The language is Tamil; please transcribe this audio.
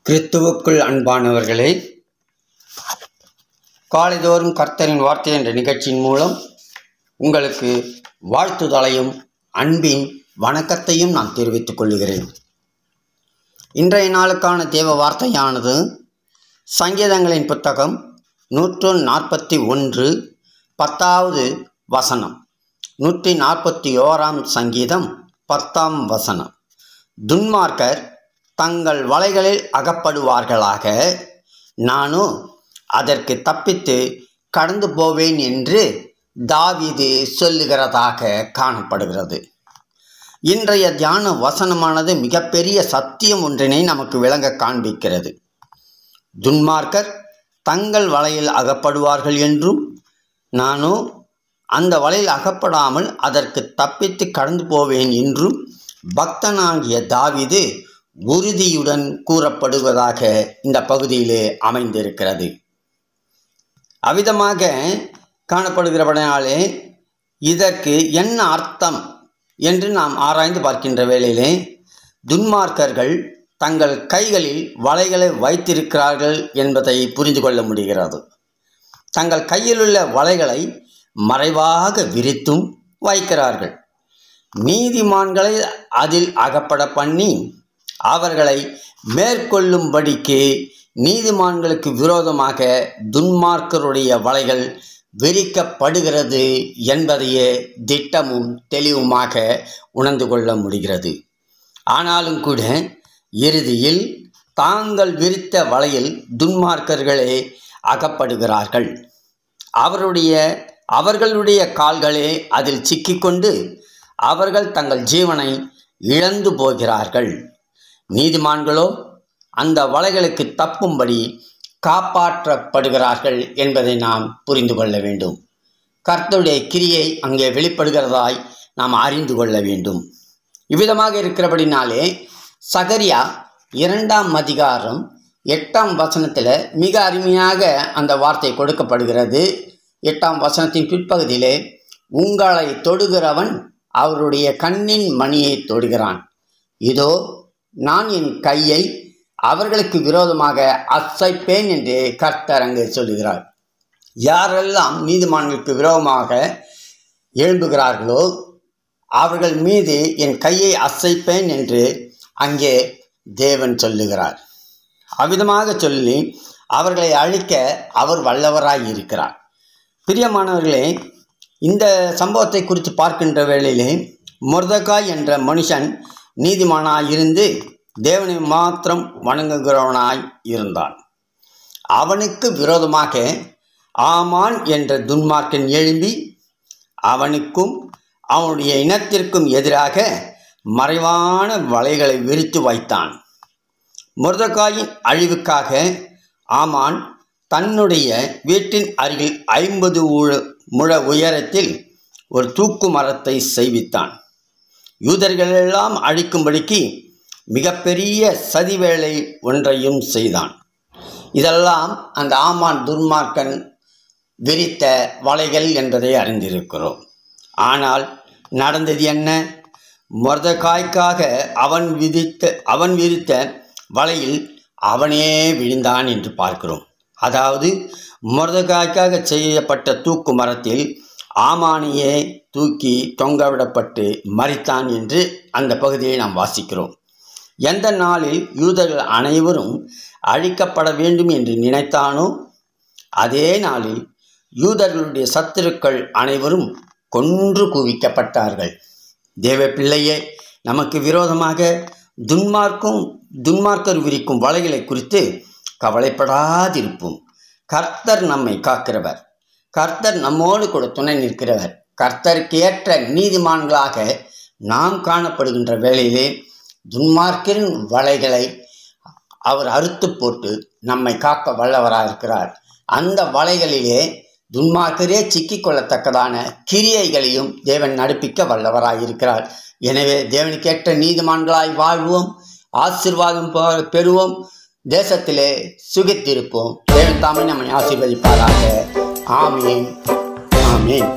கிறிஸ்துவுக்குள் அன்பானவர்களே, காலைதோறும் கர்த்தரின் வார்த்தை என்ற நிகழ்ச்சியின் மூலம் உங்களுக்கு வாழ்த்துதலையும் அன்பின் வணக்கத்தையும் நான் தெரிவித்துக் கொள்கிறேன். இன்றைய நாளுக்கான தேவ வார்த்தையானது சங்கீதங்களின் புத்தகம் 141 10வது வசனம். 141 சங்கீதம் 10ஆம் வசனம். துன்மார்க்கர் தங்கள் வலைகளில் அகப்படுவார்களாக, நானோ அதற்கு தப்பித்து கடந்து போவேன் என்று தாவீது சொல்லுகிறதாக காணப்படுகிறது. இன்றைய தியான வசனமானது மிகப்பெரிய சத்தியம் ஒன்றினை நமக்கு விளங்க காண்பிக்கிறது. துன்மார்க்கர் தங்கள் வலையில் அகப்படுவார்கள் என்றும், நானோ அந்த வலையில் அகப்படாமல் அதற்கு தப்பித்து கடந்து போவேன் என்றும் பக்தனாகிய தாவீது உறுதியுடன் கூறப்படுவதாக இந்த பகுதியிலே அமைந்திருக்கிறது. அவ்விதமாக காணப்படுகிறபடினாலே இதற்கு என்ன அர்த்தம் என்று நாம் ஆராய்ந்து பார்க்கின்ற வேளையிலே, துன்மார்க்கர்கள் தங்கள் கைகளில் வலைகளை வைத்திருக்கிறார்கள் என்பதை புரிந்து கொள்ள முடிகிறது. தங்கள் கையிலுள்ள வலைகளை மறைவாக விரித்தும் வைக்கிறார்கள். நீதிமான்களை அதில் அகப்பட பண்ணி அவர்களை மேற்கொள்ளும்படிக்கு நீதிமான்களுக்கு விரோதமாக துன்மார்க்கருடைய வலைகள் விரிக்கப்படுகிறது என்பதையே திட்டமும் தெளிவுமாக உணர்ந்து கொள்ள முடிகிறது. ஆனாலும் கூட இறுதியில் தாங்கள் விரித்த வலையில் துன்மார்க்கர்களே அகப்படுகிறார்கள். அவர்களுடைய கால்களே அதில் சிக்கிக்கொண்டு அவர்கள் தங்கள் ஜீவனை இழந்து போகிறார்கள். நீதிமான்களோ அந்த வலைகளுக்கு தப்பும்படி காப்பாற்றப்படுகிறார்கள் என்பதை நாம் புரிந்து கொள்ள வேண்டும். கர்த்தருடைய கிரியை அங்கே வெளிப்படுகிறதாய் நாம் அறிந்து கொள்ள வேண்டும். இவ்விதமாக இருக்கிறபடினாலே சகரியா 2ஆம் அதிகாரம் 8ஆம் வசனத்தில் மிக அருமையாக அந்த வார்த்தை கொடுக்கப்படுகிறது. 8ஆம் வசனத்தின் பிற்பகுதியிலே, உங்களை தொடுகிறவன் அவருடைய கண்ணின் மணியை தொடுகிறான், இதோ நான் என் கையை அவர்களுக்கு விரோதமாக அசைப்பேன் என்று கர்த்தர் அங்கே சொல்லுகிறார். யாரெல்லாம் நீதிமான்களுக்கு விரோதமாக எழும்புகிறார்களோ அவர்கள் மீது என் கையை அசைப்பேன் என்று அங்கே தேவன் சொல்லுகிறார். அவ்விதமாக சொல்லி அவர்களை அழிக்க அவர் வல்லவராய் இருக்கிறார். பிரியமானவர்களே, இந்த சம்பவத்தை குறித்து பார்க்கின்ற வேளையிலே மொர்தெகாய் என்ற மனுஷன் நீதிமானாய் இருந்து தேவனை மாத்திரம் வணங்குகிறவனாய் இருந்தான். அவனுக்கு விரோதமாக ஆமான் என்ற துன்மார்க்கன் எழும்பி அவனுக்கும் அவனுடைய இனத்திற்கும் எதிராக மறைவான வலைகளை விரித்து வைத்தான். மொர்தெகாயின் அழிவுக்காக ஆமான் தன்னுடைய வீட்டின் அருகில் 50 முழ உயரத்தில் ஒரு தூக்கு மரத்தை செய்வித்தான். யூதர்களெல்லாம் அழிக்கும்படிக்கு மிகப்பெரிய சதிவேளை ஒன்றையும் செய்தான். இதெல்லாம் அந்த ஆமான் துன்மார்க்கன் விரித்த வலைகள் என்பதை அறிந்திருக்கிறோம். ஆனால் நடந்தது என்ன? மொர்தெகாய்க்காக அவன் விரித்த வலையில் அவனே விழுந்தான் என்று பார்க்கிறோம். அதாவது மொர்தெகாய்க்காக செய்யப்பட்ட தூக்கு மரத்தில் ஆமானையே தூக்கி தொங்கவிடப்பட்டு மரித்தான் என்று அந்த பகுதியை நாம் வாசிக்கிறோம். எந்த நாளில் யூதர்கள் அனைவரும் அழிக்கப்பட வேண்டும் என்று நினைத்தானோ அதே நாளில் யூதர்களுடைய சத்துருக்கள் அனைவரும் கொன்று குவிக்கப்பட்டார்கள். தேவ பிள்ளையே, நமக்கு விரோதமாக துன்மார்க்கர் விரிக்கும் வலைகளை குறித்து கவலைப்படாதிருப்போம். கர்த்தர் நம்மை காக்கிறவர். கர்த்தர் நம்மோடு கூட துணை நிற்கிறவர். கர்த்தருக்கு ஏற்ற நீதிமான்களாக நாம் காணப்படுகின்ற வேளையிலே துன்மார்க்கரின் வலைகளை அவர் அறுத்து போட்டு நம்மை காக்க வல்லவராக இருக்கிறார். அந்த வலைகளிலே துன்மார்க்கரே சிக்கிக்கொள்ளத்தக்கதான கிரியைகளையும் தேவன் நடிப்பிக்க வல்லவராக இருக்கிறார். எனவே தேவனுக்கேற்ற நீதிமான்களாய் வாழ்வோம், ஆசீர்வாதம் பெறுவோம், தேசத்திலே சுகித்திருப்போம். தேவன் தாமே நம்மை ஆசீர்வதிப்பாராக. ஆமீன், ஆமீன்.